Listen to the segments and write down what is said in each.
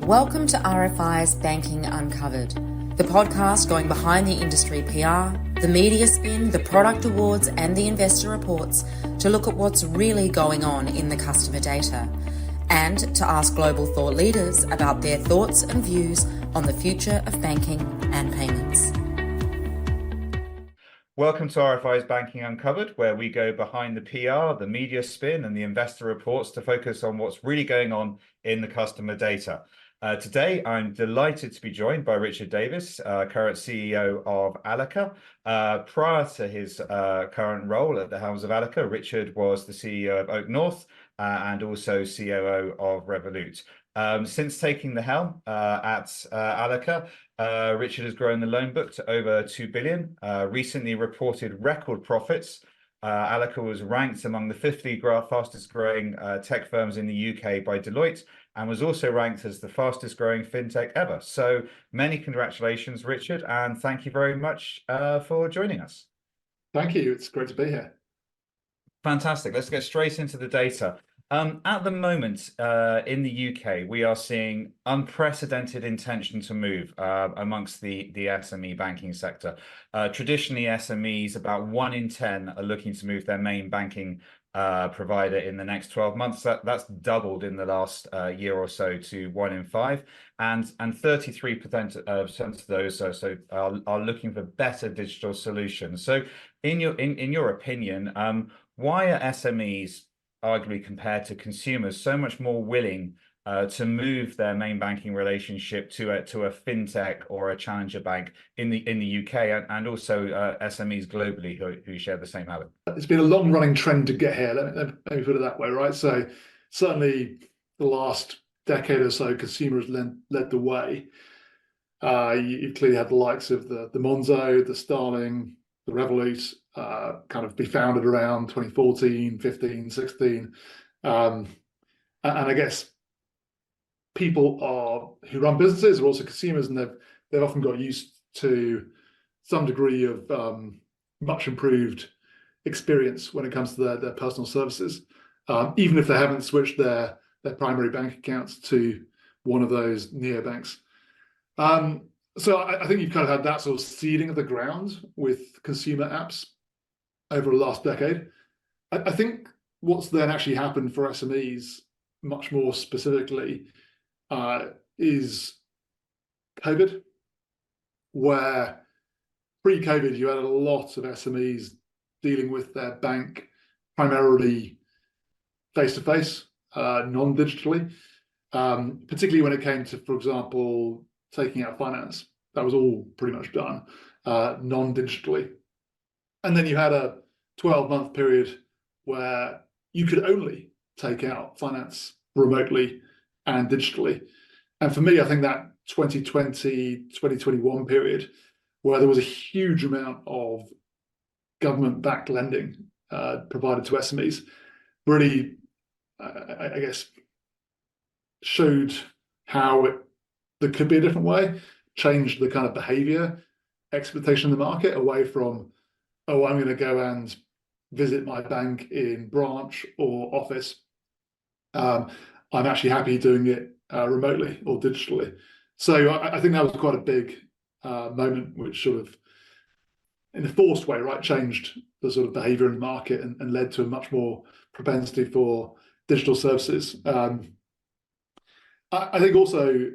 Welcome to RFI's Banking Uncovered, the podcast going behind the industry PR, the media spin, the product awards and the investor reports to look at what's really going on in the customer data and to ask global thought leaders about their thoughts and views on the future of banking and payments. Welcome to RFI's Banking Uncovered, where we go behind the PR, the media spin and the investor reports to focus on what's really going on in the customer data. Today, I'm delighted to be joined by Richard Davies, current CEO of Allica. Prior to his current role at the helms of Allica, Richard was the CEO of Oak North and also COO of Revolut. Since taking the helm at Allica, Richard has grown the loan book to over 2 billion, recently reported record profits. Allica was ranked among the 50 fastest growing tech firms in the UK by Deloitte and was also ranked as the fastest growing fintech ever. So many congratulations, Richard, and thank you very much for joining us. Thank you. It's great to be here. Fantastic. Let's get straight into the data. At the moment, in the UK, we are seeing unprecedented intention to move amongst the SME banking sector. Traditionally, SMEs, about 1 in 10 are looking to move their main banking provider in the next 12 months. That's doubled in the last year or so to 1 in 5, and 33% of those are looking for better digital solutions. So, in your opinion, why are SMEs, arguably compared to consumers, so much more willing to move their main banking relationship to a fintech or a challenger bank in the UK and also SMEs globally who share the same habit? It's been a long-running trend to get here. Let me put it that way, right? So certainly the last decade or so, consumers led the way. You've clearly had the likes of the Monzo, the Starling, the Revolut, kind of be founded around 2014, 15, 16. And I guess people who run businesses are also consumers, and they've often got used to some degree of much improved experience when it comes to their personal services, even if they haven't switched their primary bank accounts to one of those neobanks. So I think you've kind of had that sort of seeding of the ground with consumer apps over the last decade. I think what's then actually happened for SMEs, much more specifically, is COVID, where pre-COVID you had a lot of SMEs dealing with their bank primarily face-to-face, non-digitally, particularly when it came to, for example, taking out finance. That was all pretty much done non-digitally. And then you had a 12-month period where you could only take out finance remotely and digitally. And for me, I think that 2020, 2021 period, where there was a huge amount of government-backed lending provided to SMEs, really, I guess, showed how there could be a different way, changed the kind of behavior expectation in the market away from, oh, I'm going to go and visit my bank in branch or office. I'm actually happy doing it remotely or digitally. So I think that was quite a big moment, which sort of, in a forced way, right, changed the sort of behavior in the market and led to a much more propensity for digital services. I think also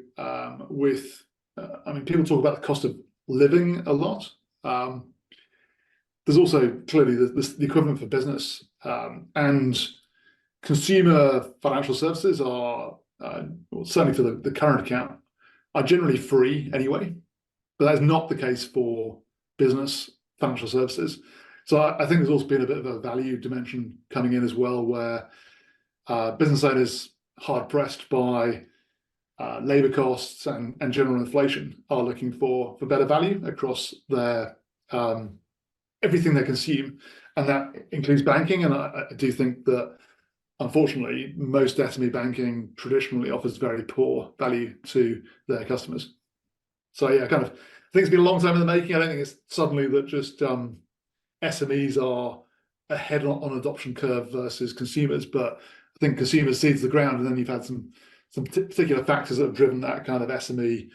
with, people talk about the cost of living a lot. There's also clearly the equivalent for business, and consumer financial services are, well, certainly for the current account, are generally free anyway, but that's not the case for business financial services. So I think there's also been a bit of a value dimension coming in as well, where business owners hard pressed by labour costs and general inflation are looking for better value across their everything they consume, and that includes banking. And I do think that, unfortunately, most SME banking traditionally offers very poor value to their customers. So yeah, I think it's been a long time in the making. I don't think it's suddenly that just SMEs are ahead on adoption curve versus consumers, but I think consumers seeds the ground, and then you've had some some particular factors that have driven that kind of SME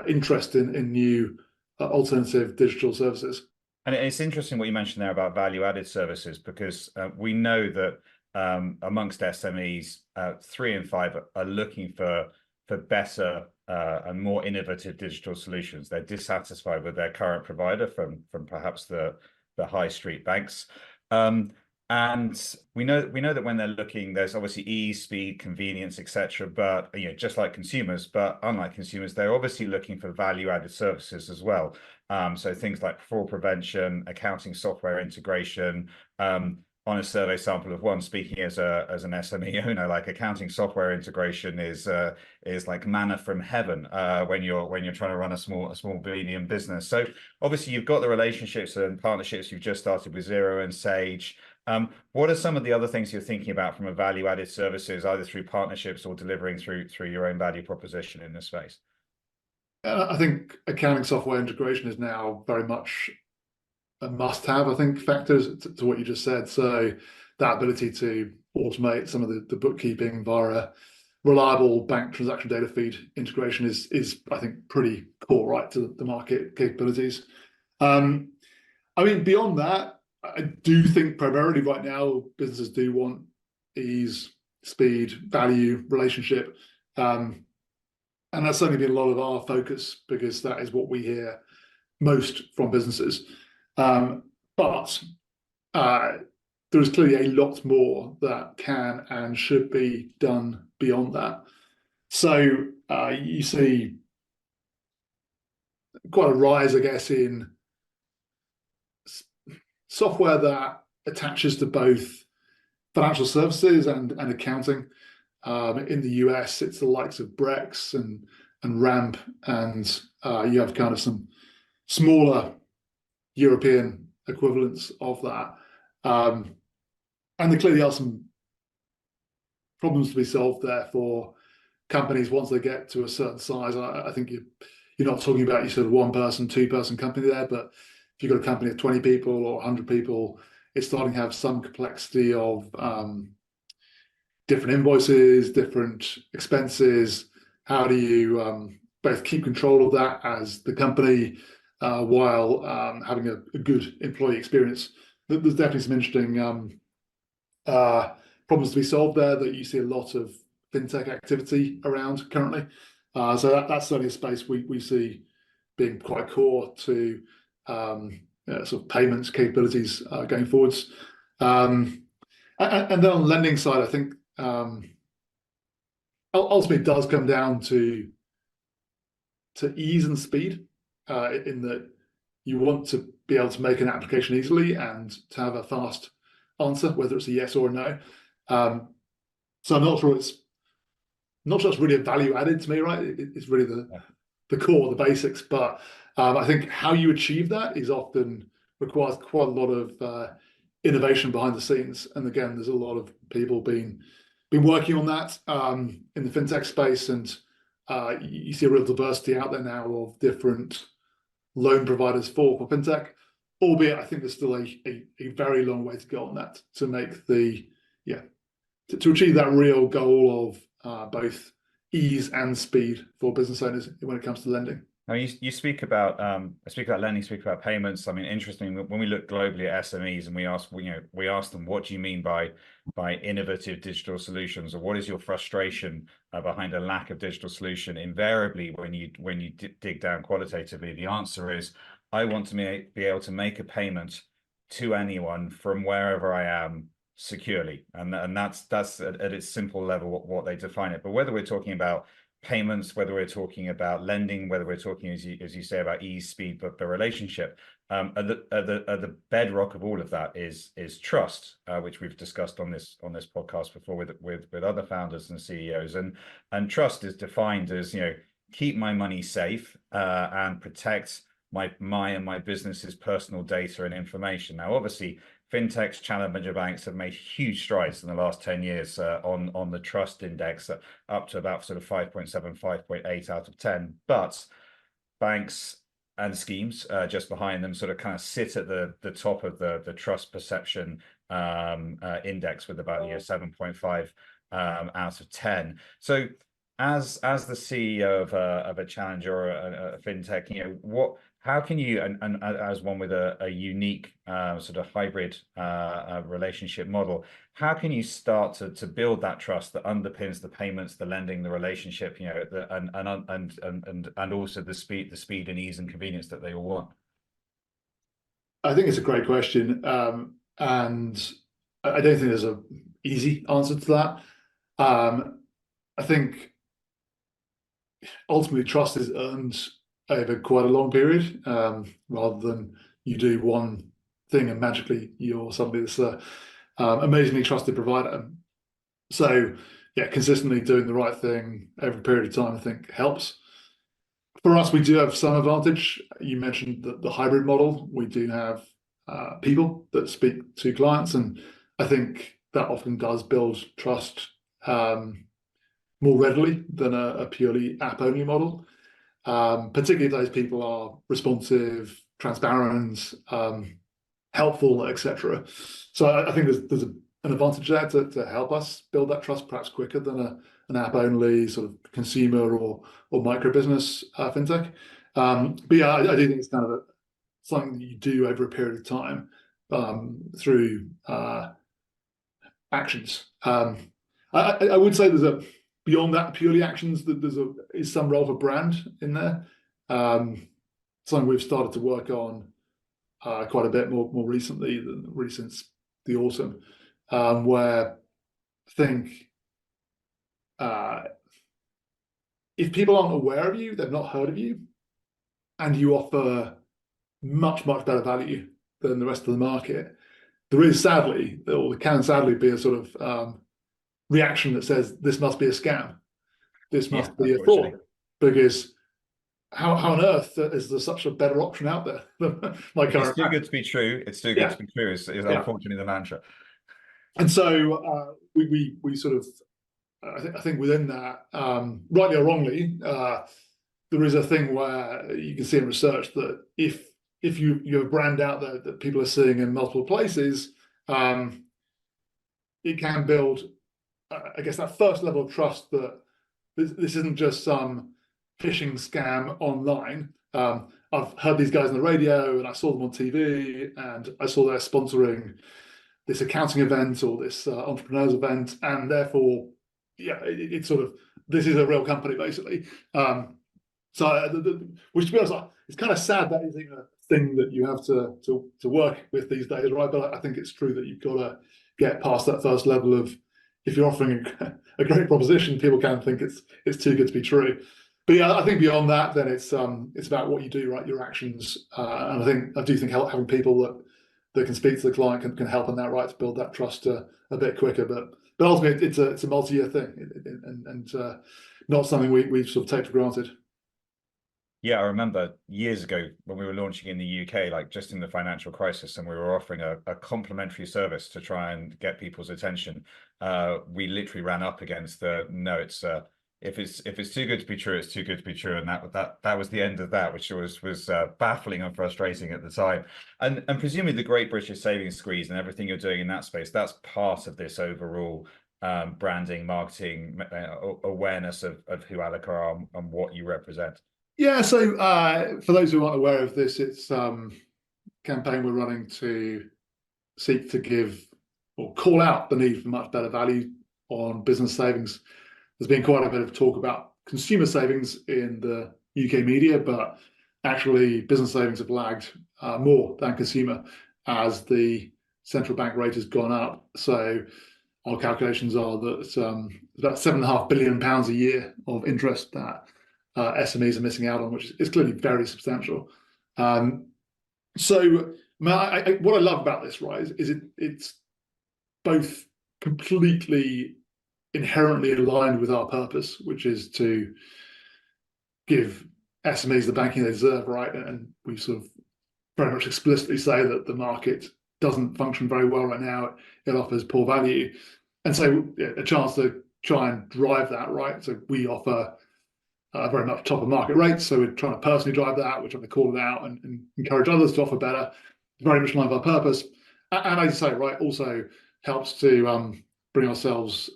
interest in new alternative digital services. And it's interesting what you mentioned there about value-added services, because we know that amongst SMEs, 3 in 5 are looking for better and more innovative digital solutions. They're dissatisfied with their current provider from perhaps the high street banks. And we know that when they're looking, there's obviously ease, speed, convenience, etc. But just like consumers, but unlike consumers, they're obviously looking for value-added services as well. So things like fraud prevention, accounting software integration. On a survey sample of one, speaking as an SME owner, like accounting software integration is like manna from heaven when you're trying to run a small medium business. So obviously you've got the relationships and partnerships you've just started with Xero and Sage. What are some of the other things you're thinking about from a value-added services, either through partnerships or delivering through your own value proposition in this space? I think accounting software integration is now very much a must-have, I think, factors to what you just said. So that ability to automate some of the bookkeeping via a reliable bank transaction data feed integration is I think, pretty core, right, to the market capabilities. I mean, beyond that, I do think primarily right now businesses do want ease, speed, value, relationship. And that's certainly been a lot of our focus, because that is what we hear most from businesses. But there is clearly a lot more that can and should be done beyond that. So you see quite a rise, I guess, in software that attaches to both financial services and accounting. In the US, it's the likes of Brex and Ramp, and you have kind of some smaller European equivalents of that. And there clearly are some problems to be solved there for companies once they get to a certain size. I think you're not talking about your sort of 1-person, 2-person company there, but if you've got a company of 20 people or 100 people, it's starting to have some complexity of different invoices, different expenses. How do you both keep control of that as the company while having a good employee experience? There's definitely some interesting problems to be solved there that you see a lot of fintech activity around currently. So that's certainly a space we see being quite core to sort of payments capabilities going forwards. And then on the lending side, I think ultimately it does come down to ease and speed, in that you want to be able to make an application easily and to have a fast answer, whether it's a yes or a no. So I'm not sure it's really a value added to me, right? It's really the core, the basics. But I think how you achieve that is often requires quite a lot of innovation behind the scenes. And again, there's a lot of people been working on that in the fintech space, and you see a real diversity out there now of different loan providers for fintech, albeit I think there's still a very long way to go on that to make to achieve that real goal of both ease and speed for business owners when it comes to lending. Now you speak about lending, speak about payments. I mean, interesting, when we look globally at SMEs and we ask them, what do you mean by innovative digital solutions, or what is your frustration behind a lack of digital solution? Invariably, when you dig down qualitatively, the answer is, I want to be able to make a payment to anyone from wherever I am securely, and that's at its simple level what they define it. But whether we're talking about payments, whether we're talking about lending, whether we're talking, as you say, about ease, speed, but the relationship, at the bedrock of all of that is trust, which we've discussed on this podcast before with other founders and CEOs. And trust is defined as, keep my money safe and protect my business's personal data and information. Now, obviously, fintechs, challenger banks have made huge strides in the last 10 years on the trust index, up to about sort of 5.7, 5.8 out of 10. But banks and schemes just behind them sort of kind of sit at the top of the trust perception index with about 7.5 out of 10. So as the CEO of a challenger or a fintech, how can you, and as one with a unique sort of hybrid relationship model, how can you start to build that trust that underpins the payments, the lending, the relationship, and also the speed and ease and convenience that they all want? I think it's a great question, and I don't think there's an easy answer to that. I think ultimately trust is earned over quite a long period, rather than you do one thing and magically you're somebody that's a amazingly trusted provider. So yeah, consistently doing the right thing over a period of time, I think helps. For us, we do have some advantage. You mentioned the hybrid model. We do have people that speak to clients, and I think that often does build trust more readily than a purely app-only model. Particularly if those people are responsive, transparent, helpful, etc. So I think there's an advantage there to help us build that trust perhaps quicker than an app-only sort of consumer or micro business fintech. But yeah, I do think it's kind of something that you do over a period of time through actions. I would say beyond that purely actions, that is some role for brand in there. Something we've started to work on quite a bit more recently, really since the autumn, where I think if people aren't aware of you, they've not heard of you, and you offer much better value than the rest of the market, there can sadly be a sort of reaction that says this must be a scam, this must be a fraud, because how on earth is there such a better option out there than my current? It's too good to be true. It's too good to be true. Is unfortunately the mantra. And so we sort of, I think within that, rightly or wrongly, there is a thing where you can see in research that if you have a brand out there that people are seeing in multiple places, it can build, I guess, that first level of trust that this isn't just some phishing scam online. I've heard these guys on the radio, and I saw them on TV, and I saw they're sponsoring this accounting event or this entrepreneurs event, and therefore, yeah, it's sort of, this is a real company basically. Which to be honest, it's kind of sad that isn't a thing that you have to work with these days, right? But I think it's true that you've got to get past that first level of, if you're offering a great proposition, people can think it's too good to be true. But yeah, I think beyond that, then it's about what you do, right? Your actions, and I do think having people that can speak to the client can help in that, right, to build that trust a bit quicker. But ultimately, it's a multi-year thing, and not something we sort of take for granted. Yeah, I remember years ago when we were launching in the UK, like just in the financial crisis, and we were offering a complimentary service to try and get people's attention. We literally ran up against if it's too good to be true, it's too good to be true, and that was the end of that, which was baffling and frustrating at the time. And presumably the Great British Savings Squeeze and everything you're doing in that space, that's part of this overall branding, marketing, awareness of who Allica are and what you represent. Yeah, so for those who aren't aware of this, it's a campaign we're running to seek to give or call out the need for much better value on business savings. There's been quite a bit of talk about consumer savings in the UK media, but actually business savings have lagged more than consumer as the central bank rate has gone up. So our calculations are that about £7.5 billion a year of interest that SMEs are missing out on, which is clearly very substantial. So what I love about this, right, is it's both completely inherently aligned with our purpose, which is to give SMEs the banking they deserve, right? And we sort of very much explicitly say that the market doesn't function very well right now. It offers poor value. And so a chance to try and drive that, right? So we offer very much top of market rates. So we're trying to personally drive that. We're trying to call it out and encourage others to offer better. Very much in line with our purpose. And as you say, right, also helps to bring ourselves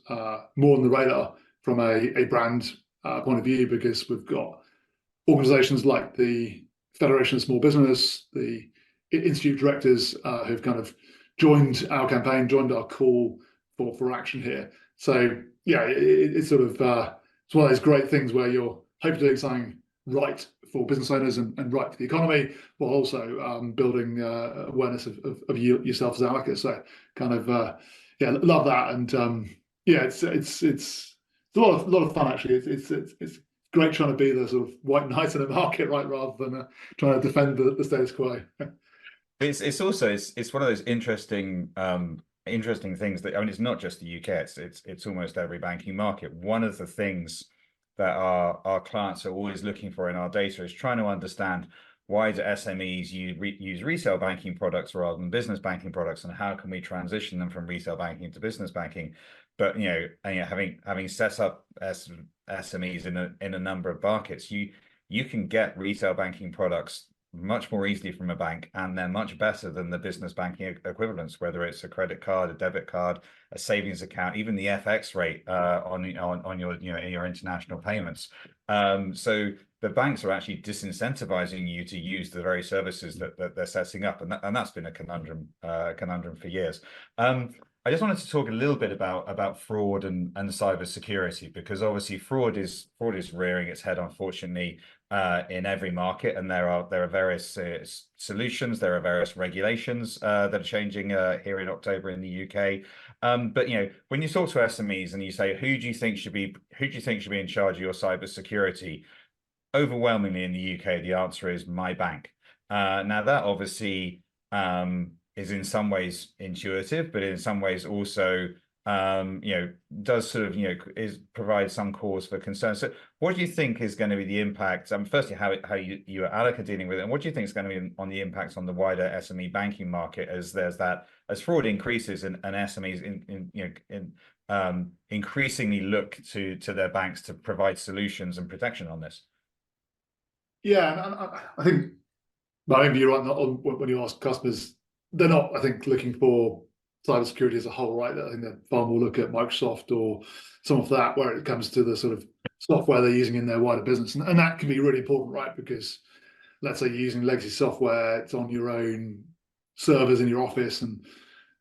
more on the radar from a brand point of view, because we've got organisations like the Federation of Small Business, the Institute of Directors who've kind of joined our campaign, joined our call for action here. So yeah, it's sort of it's one of those great things where you're hoping to do something right for business owners and right for the economy, while also building awareness of yourself as Allica. So kind of yeah, love that, and yeah, it's a lot of fun actually. It's great trying to be the sort of white knight in the market, right, rather than trying to defend the status quo. It's also it's one of those interesting things that, I mean, it's not just the UK, it's almost every banking market. One of the things that our clients are always looking for in our data is trying to understand, why do SMEs use retail banking products rather than business banking products, and how can we transition them from retail banking to business banking? But having set up SMEs in a number of markets, you can get retail banking products much more easily from a bank, and they're much better than the business banking equivalents, whether it's a credit card, a debit card, a savings account, even the FX rate on your international payments. So the banks are actually disincentivizing you to use the very services that they're setting up, and that's been a conundrum for years. I just wanted to talk a little bit about fraud and cyber security, because obviously fraud is rearing its head, unfortunately, in every market, and there are various solutions, there are various regulations that are changing here in October in the UK. But when you talk to SMEs and you say, who do you think should be in charge of your cyber security? Overwhelmingly in the UK, the answer is my bank. Now that obviously is in some ways intuitive, but in some ways also does sort of provide some cause for concern. So what do you think is going to be the impact? Firstly, how you at Allica dealing with it, and what do you think is going to be on the impacts on the wider SME banking market as fraud increases and SMEs increasingly look to their banks to provide solutions and protection on this? Yeah, and I think, well, maybe you're right when you ask customers, they're not, I think, looking for cybersecurity as a whole, right? I think they're far more look at Microsoft or some of that, where it comes to the sort of software they're using in their wider business. And that can be really important, right? Because let's say you're using legacy software, it's on your own servers in your office, and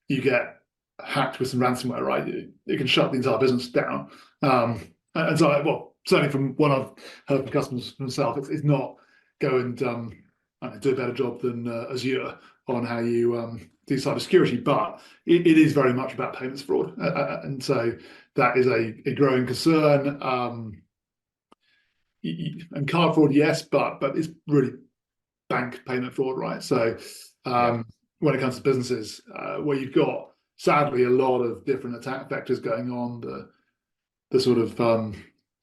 you get hacked with some ransomware, right? It can shut the entire business down. And so, well, certainly from what I've heard from customers themselves, it's not go and do a better job than Azure on how you do cybersecurity, but it is very much about payments fraud, and so that is a growing concern. And card fraud, yes, but it's really bank payment fraud, right? So when it comes to businesses, where you've got sadly a lot of different attack vectors going on, the sort of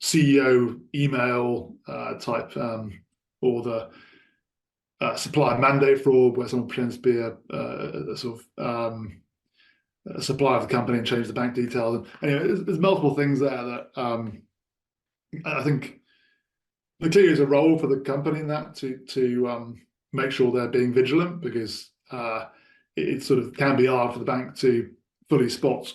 CEO email type, or the supplier mandate fraud, where someone pretends to be a sort of a supplier of the company and change the bank details. And anyway, there's multiple things there that I think there clearly is a role for the company in that to make sure they're being vigilant, because it sort of can be hard for the bank to fully spot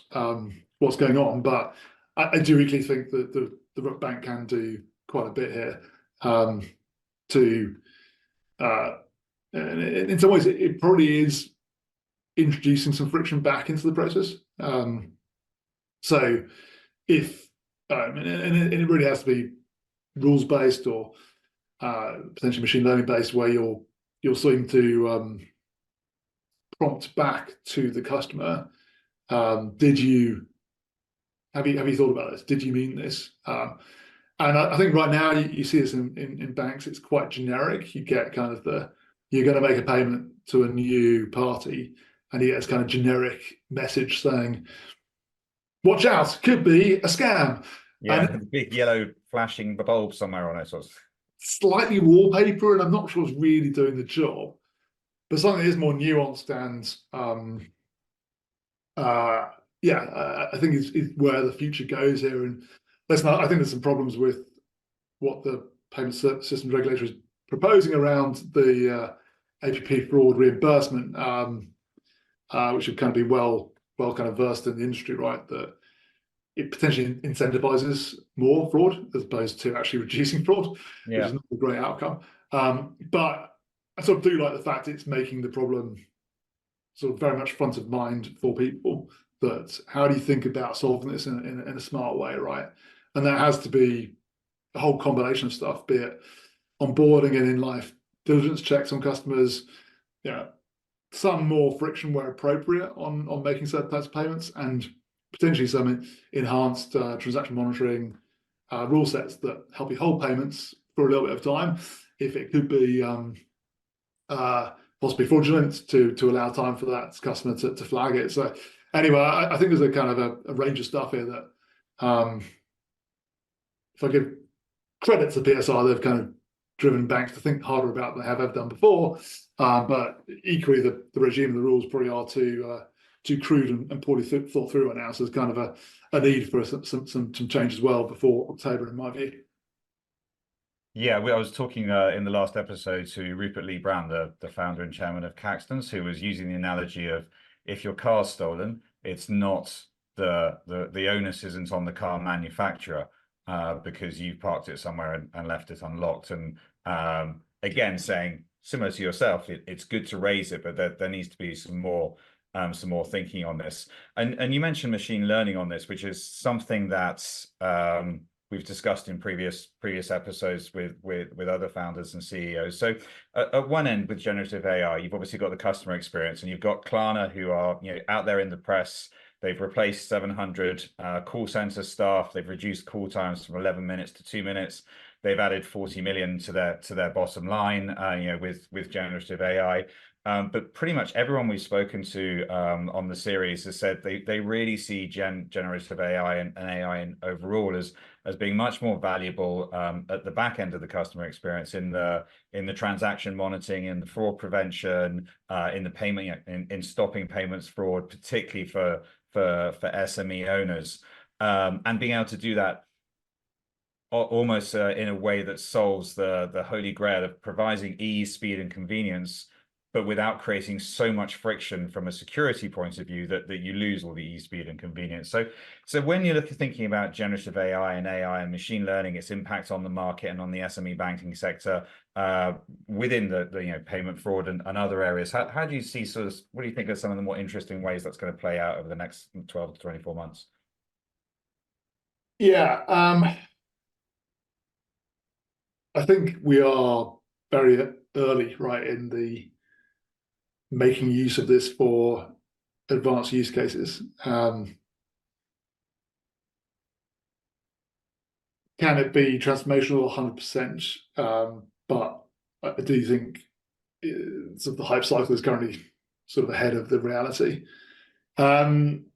what's going on. But I do really think that the bank can do quite a bit here to. And in some ways, it probably is introducing some friction back into the process. So if and it really has to be rules based or potentially machine learning based, where you're starting to prompt back to the customer. Have you thought about this? Did you mean this? And I think right now you see this in banks, it's quite generic. You get kind of you're going to make a payment to a new party, and you get this kind of generic message saying, watch out, could be a scam. Yeah, and a big yellow flashing bulb somewhere on it. Sort of. Slightly wallpaper, and I'm not sure it's really doing the job. But something that is more nuanced and I think is where the future goes here. And I think there's some problems with what the payment systems regulator is proposing around the APP fraud reimbursement, which would kind of be well kind of versed in the industry, right? That it potentially incentivizes more fraud as opposed to actually reducing fraud, which is not a great outcome. But I sort of do like the fact it's making the problem sort of very much front of mind for people, that how do you think about solving this in a smart way, right? And that has to be a whole combination of stuff, be it onboarding and in-life diligence checks on customers, some more friction where appropriate on making certain types of payments, and potentially some enhanced transaction monitoring rule sets that help you hold payments for a little bit of time, if it could be possibly fraudulent, to allow time for that customer to flag it. So anyway, I think there's a kind of a range of stuff here that, if I give credit to PSR, they've kind of driven banks to think harder about than they have ever done before. But equally, the regime and the rules probably are too crude and poorly thought through right now. So there's kind of a need for some change as well before October, in my view. Yeah, I was talking in the last episode to Rupert Lee Brown, the founder and chairman of Caxton's, who was using the analogy of, if your car's stolen, it's not the onus isn't on the car manufacturer because you've parked it somewhere and left it unlocked. And again, saying similar to yourself, it's good to raise it, but there needs to be some more thinking on this. And you mentioned machine learning on this, which is something that we've discussed in previous episodes with other founders and CEOs. So at one end, with generative AI, you've obviously got the customer experience, and you've got Klarna, who are out there in the press. They've replaced 700 call center staff. They've reduced call times from 11 minutes to 2 minutes. They've added 40 million to their bottom line, with generative AI. But pretty much everyone we've spoken to on the series has said they really see generative AI and AI overall as being much more valuable at the back end of the customer experience, in the transaction monitoring, in the fraud prevention, in the payment, in stopping payments fraud, particularly for SME owners, and being able to do that almost in a way that solves the holy grail of providing ease, speed, and convenience, but without creating so much friction from a security point of view that you lose all the ease, speed, and convenience. So when you're thinking about generative AI and machine learning, its impact on the market and on the SME banking sector, within the payment fraud and other areas, how do you see what do you think are some of the more interesting ways that's going to play out over the next 12 to 24 months? Yeah, I think we are very early, right, in the making use of this for advanced use cases. Can it be transformational? 100%. But I do think sort of the hype cycle is currently sort of ahead of the reality. I mean,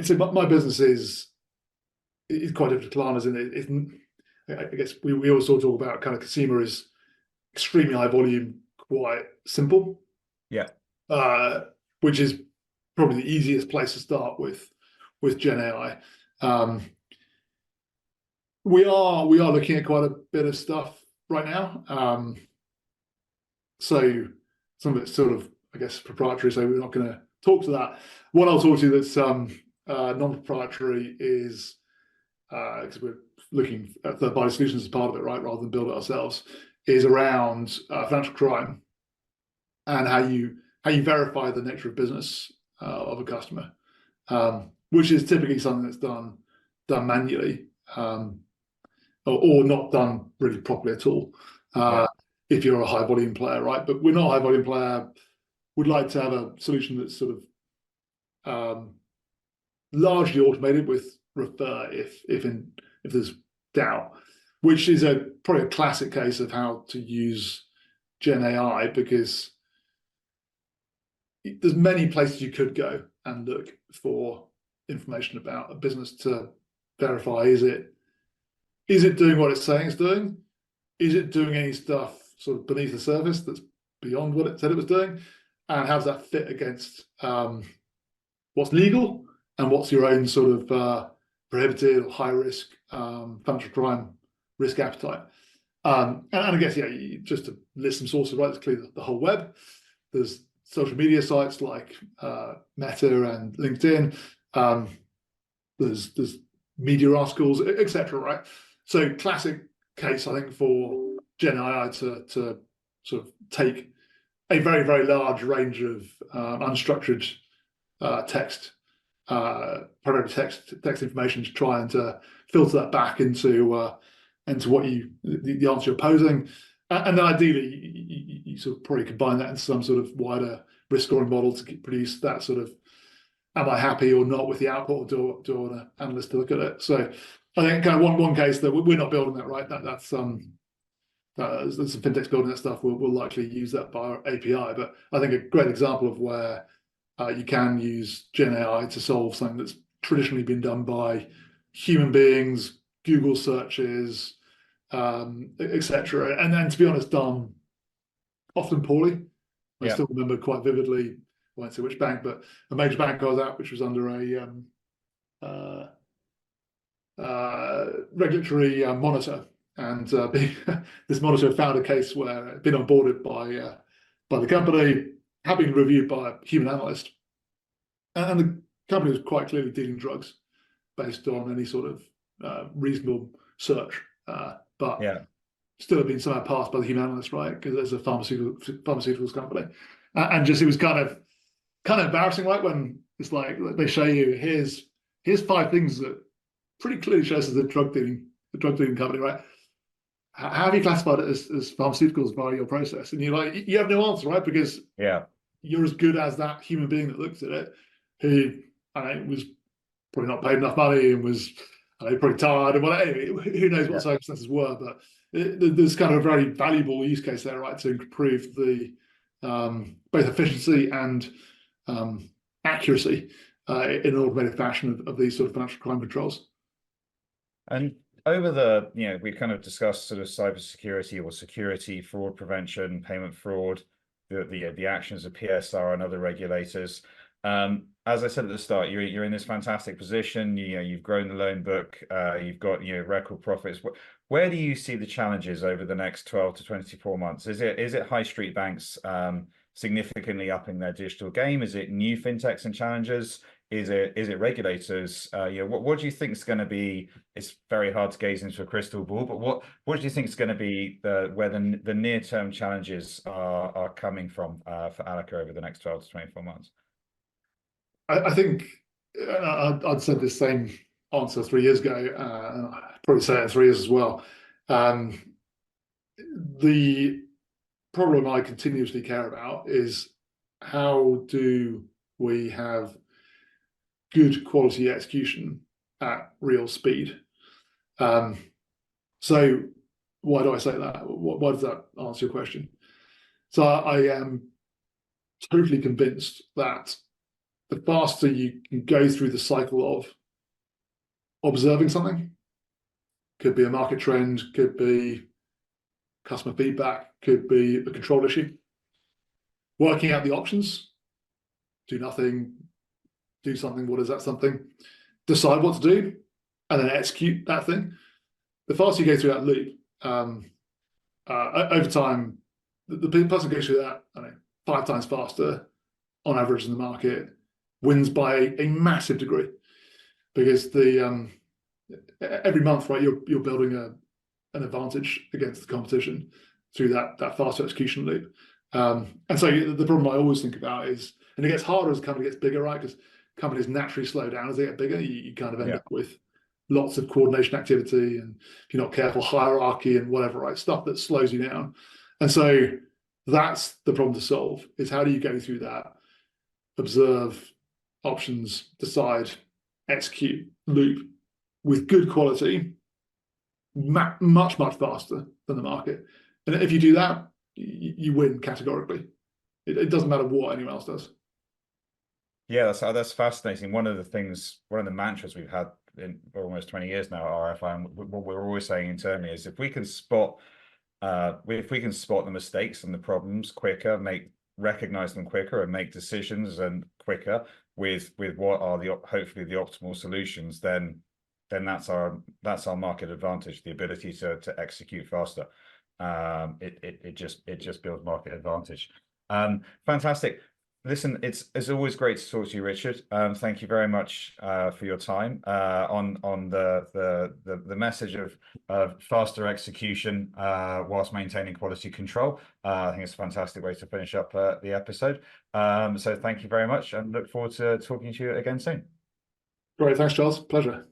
so my business is quite different to Klarna's, and I guess we always talk about kind of consumer is extremely high volume, quite simple. Yeah. Which is probably the easiest place to start with Gen AI. We are looking at quite a bit of stuff right now. So some of it's sort of, I guess, proprietary, so we're not going to talk to that. What I'll talk to you that's non-proprietary is, because we're looking at third-party solutions as part of it, right, rather than build it ourselves, is around financial crime and how you verify the nature of business of a customer, which is typically something that's done manually, or not done really properly at all. If you're a high volume player, right? But we're not a high volume player. We'd like to have a solution that's sort of largely automated with refer if there's doubt, which is probably a classic case of how to use Gen AI, because there's many places you could go and look for information about a business to verify, is it doing what it's saying it's doing? Is it doing any stuff sort of beneath the surface that's beyond what it said it was doing? And how does that fit against what's legal and what's your own sort of prohibited or high risk financial crime risk appetite? And I guess, just to list some sources, right, there's clearly the whole web. There's social media sites like Meta and LinkedIn. There's media articles, etc. Right? So classic case, I think, for Gen AI to sort of take a very, very large range of unstructured text, primarily text information, to try and filter that back into what the answer you're posing, and then ideally you sort of probably combine that into some sort of wider risk scoring model to produce that sort of, am I happy or not with the output, or do I want an analyst to look at it? So I think kind of one case that we're not building that, right? That's some fintechs building that stuff. We'll likely use that by our API, but I think a great example of where you can use Gen AI to solve something that's traditionally been done by human beings, Google searches, etc. And then, to be honest, done often poorly. I still remember quite vividly, I won't say which bank, but a major bank I was at, which was under a regulatory monitor. And this monitor found a case where it had been onboarded by the company, had been reviewed by a human analyst, and the company was quite clearly dealing drugs based on any sort of reasonable search, but still had been somehow passed by the human analyst, right? Because there's a pharmaceuticals company, and just it was kind of embarrassing, right? When it's like they show you here's 5 things that pretty clearly shows as a drug dealing company, right? How have you classified it as pharmaceuticals via your process? And you're like, you have no answer, right? Because you're as good as that human being that looked at it, who was probably not paid enough money and was probably tired and whatever. Who knows what the circumstances were? But there's kind of a very valuable use case there, right, to improve the both efficiency and accuracy in an automated fashion of these sort of financial crime controls. And over we kind of discussed sort of cybersecurity or security, fraud prevention, payment fraud, the actions of PSR and other regulators. As I said at the start, you're in this fantastic position. You've grown the loan book. You've got record profits. Where do you see the challenges over the next 12 to 24 months? Is it high street banks significantly upping their digital game? Is it new fintechs and challengers? Is it regulators? What do you think is going to be? It's very hard to gaze into a crystal ball, but what do you think is going to be where the near-term challenges are coming from for Allica over the next 12 to 24 months? I think I'd said the same answer 3 years ago, and I'd probably say it in 3 years as well. The problem I continuously care about is, how do we have good quality execution at real speed? So why do I say that? Why does that answer your question? So I am totally convinced that the faster you can go through the cycle of observing something, could be a market trend, could be customer feedback, could be a control issue, working out the options, do nothing, do something, what is that something, decide what to do, and then execute that thing. The faster you go through that loop, over time, the person who goes through that 5 times faster on average in the market wins by a massive degree, because every month, right, you're building an advantage against the competition through that faster execution loop. And so the problem I always think about is, and it gets harder as the company gets bigger, right? Because companies naturally slow down as they get bigger. You kind of end up with lots of coordination activity, and if you're not careful, hierarchy and whatever, right? Stuff that slows you down. And so that's the problem to solve, is how do you go through that observe, options, decide, execute loop with good quality, much, much faster than the market. And if you do that, you win categorically. It doesn't matter what anyone else does. Yeah, that's fascinating. One of the mantras we've had in almost 20 years now at RFI, and what we're always saying internally, is if we can spot the mistakes and the problems quicker, recognize them quicker, and make decisions and quicker with what are hopefully the optimal solutions, then that's our market advantage, the ability to execute faster. It just builds market advantage. Fantastic. Listen, it's always great to talk to you, Richard. Thank you very much for your time on the message of faster execution whilst maintaining quality control. I think it's a fantastic way to finish up the episode. So thank you very much, and look forward to talking to you again soon. Great, thanks, Charles. Pleasure.